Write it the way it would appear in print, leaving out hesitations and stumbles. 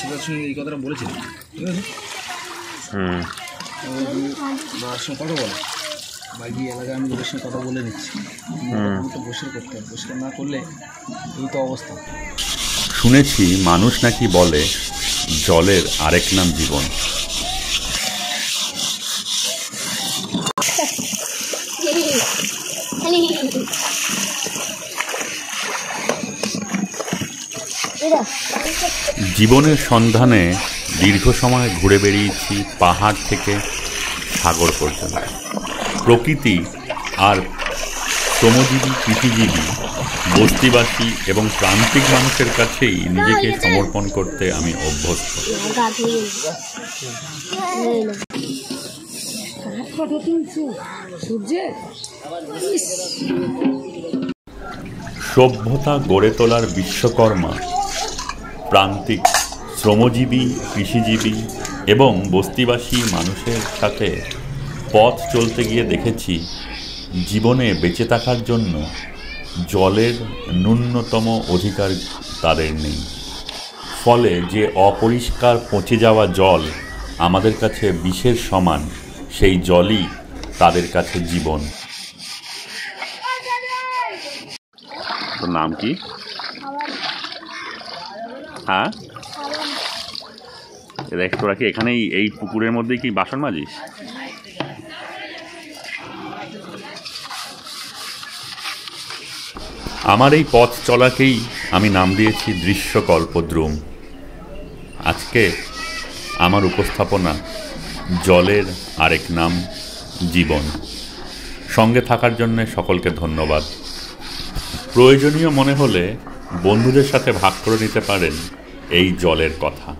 বাচ্চাদের সঙ্গে এই কথাটা বলেছিলাম, ঠিক আছে? বাবার সঙ্গে কথা বলে বাকি এলাকায় আমি লোকের সঙ্গে কথা বলে নিচ্ছি, তো বসে করতে হবে, বসে না করলে এই তো অবস্থা। শুনেছি মানুষ নাকি বলে জলের আরেক নাম জীবন। জীবনের সন্ধানে দীর্ঘ সময় ঘুরে বেরিয়েছি পাহাড় থেকে সাগর পর্যন্ত। প্রকৃতি আর শ্রমজীবী, কৃষিজীবী, বস্তিবাসী এবং প্রান্তিক মানুষের কাছেই নিজেকে সমর্পণ করতে আমি অভ্যস্ত। সভ্যতা গড়ে তোলার বিশ্বকর্মা প্রান্তিক শ্রমজীবী, কৃষিজীবী এবং বস্তিবাসী মানুষের সাথে পথ চলতে গিয়ে দেখেছি জীবনে বেঁচে থাকার জন্য জলের ন্যূনতম অধিকার তাদের নেই। ফলে যে অপরিষ্কার পচে যাওয়া জল আমাদের কাছে বিষের সমান, সেই জলই তাদের কাছে জীবন। তোর নাম কি? হ্যাঁ, দেখ তোরা কি এখানেই এই পুকুরের মধ্যেই কি বাসন মাজিস? আমার এই পথ চলাকেই আমি নাম দিয়েছি দৃশ্যকল্পদ্রুম। আজকে আমার উপস্থাপনা জলের আরেক নাম জীবন। সঙ্গে থাকার জন্য সকলকে ধন্যবাদ। প্রয়োজনীয় মনে হলে বন্ধুদের সাথে ভাগ করে নিতে পারেন এই জলের কথা।